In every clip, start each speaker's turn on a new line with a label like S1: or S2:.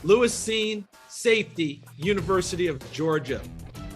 S1: Lewis Cine, safety, University of Georgia.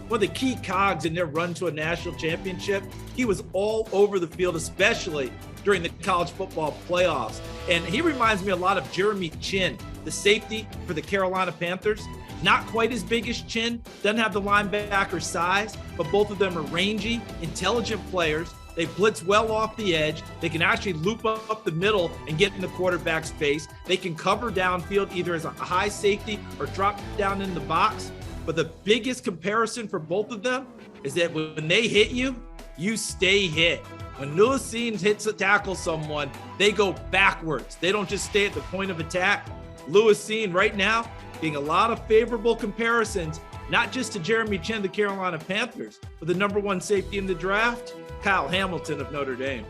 S1: One of the key cogs in their run to a national championship. He was all over the field, especially during the college football playoffs. And he reminds me a lot of Jeremy Chinn, the safety for the Carolina Panthers. Not quite as big as Chinn, doesn't have the linebacker size, but both of them are rangy, intelligent players. They blitz well off the edge. They can actually loop up the middle and get in the quarterback's face. They can cover downfield either as a high safety or drop down in the box. But the biggest comparison for both of them is that when they hit you, you stay hit. When Lewis Cine hits a tackle someone, they go backwards. They don't just stay at the point of attack. Lewis Cine right now being a lot of favorable comparisons, not just to Jeremy Chinn, the Carolina Panthers, but the number one safety in the draft, Kyle Hamilton of Notre Dame.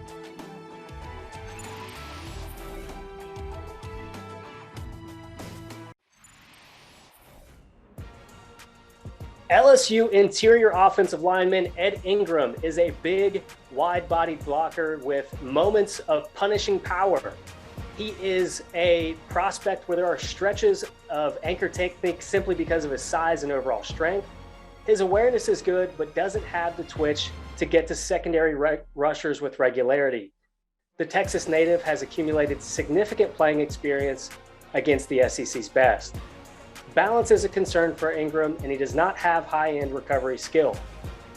S2: LSU interior offensive lineman Ed Ingram is a big, wide-bodied blocker with moments of punishing power. He is a prospect where there are stretches of anchor technique simply because of his size and overall strength. His awareness is good, but doesn't have the twitch to get to secondary rushers with regularity. The Texas native has accumulated significant playing experience against the SEC's best. Balance is a concern for Ingram, and he does not have high-end recovery skill.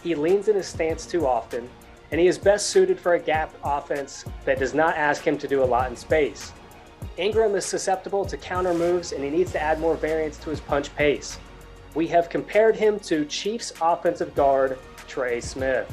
S2: He leans in his stance too often, and he is best suited for a gap offense that does not ask him to do a lot in space. Ingram is susceptible to counter moves, and he needs to add more variance to his punch pace. We have compared him to Chiefs offensive guard Trey Smith.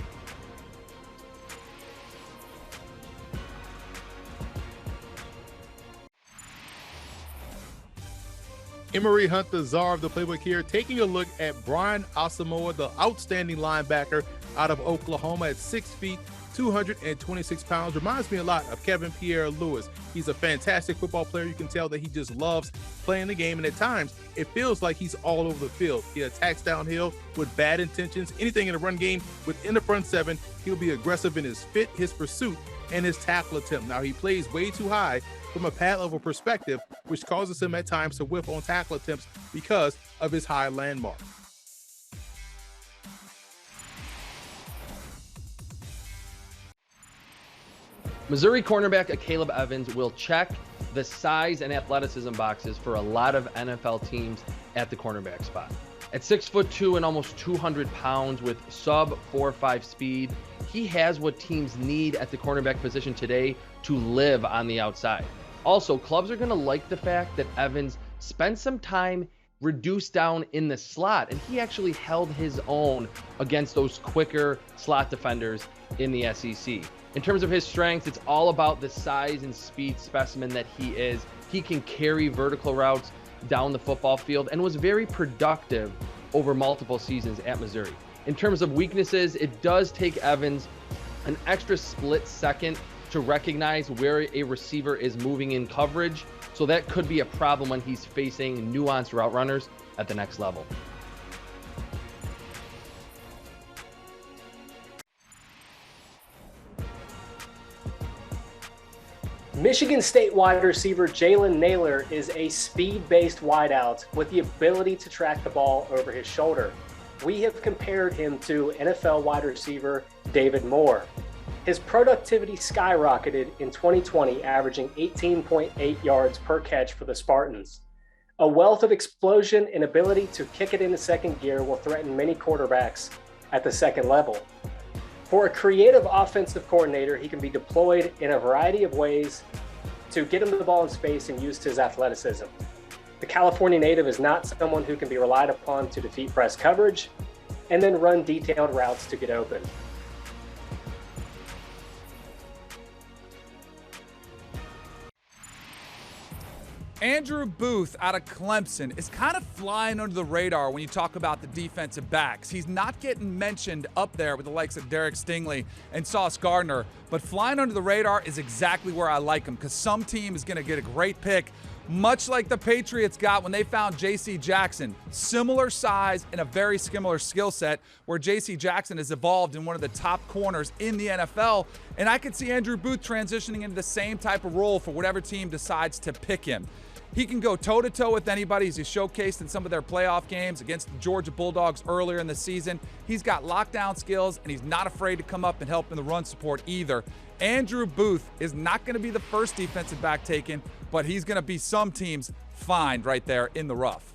S3: Emery Hunt, the czar of the playbook here, taking a look at Brian Asamoah, the outstanding linebacker out of Oklahoma at 6 feet, 226 pounds. Reminds me a lot of Kevin Pierre-Louis. He's a fantastic football player. You can tell that he just loves playing the game, and at times it feels like he's all over the field. He attacks downhill with bad intentions. Anything in the run game within the front seven, he'll be aggressive in his fit, his pursuit, and his tackle attempt. Now, he plays way too high from a pad level perspective, which causes him at times to whiff on tackle attempts because of his high landmark.
S4: Missouri cornerback Caleb Evans will check the size and athleticism boxes for a lot of NFL teams at the cornerback spot. At 6'2" and almost 200 pounds with sub 4.5 speed, he has what teams need at the cornerback position today to live on the outside. Also, clubs are going to like the fact that Evans spent some time reduced down in the slot, and he actually held his own against those quicker slot defenders in the SEC. In terms of his strengths, it's all about the size and speed specimen that he is. He can carry vertical routes down the football field and was very productive over multiple seasons at Missouri. In terms of weaknesses, it does take Evans an extra split second to recognize where a receiver is moving in coverage, so that could be a problem when he's facing nuanced route runners at the next level.
S2: Michigan State wide receiver Jalen Reagor is a speed-based wideout with the ability to track the ball over his shoulder. We have compared him to NFL wide receiver David Moore. His productivity skyrocketed in 2020, averaging 18.8 yards per catch for the Spartans. A wealth of explosion and ability to kick it into second gear will threaten many quarterbacks at the second level. For a creative offensive coordinator, he can be deployed in a variety of ways to get him the ball in space and use his athleticism. The California native is not someone who can be relied upon to defeat press coverage and then run detailed routes to get open.
S5: Andrew Booth out of Clemson is kind of flying under the radar when you talk about the defensive backs. He's not getting mentioned up there with the likes of Derek Stingley and Sauce Gardner, but flying under the radar is exactly where I like him because some team is going to get a great pick, much like the Patriots got when they found J.C. Jackson. Similar size and a very similar skill set where J.C. Jackson has evolved in one of the top corners in the NFL, and I could see Andrew Booth transitioning into the same type of role for whatever team decides to pick him. He can go toe-to-toe with anybody, as he showcased in some of their playoff games against the Georgia Bulldogs earlier in the season. He's got lockdown skills, and he's not afraid to come up and help in the run support either. Andrew Booth is not going to be the first defensive back taken, but he's going to be some teams' find right there in the rough.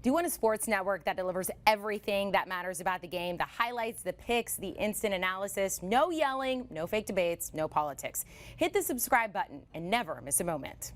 S6: Do you want a sports network that delivers everything that matters about the game? The highlights, the picks, the instant analysis, no yelling, no fake debates, no politics. Hit the subscribe button and never miss a moment.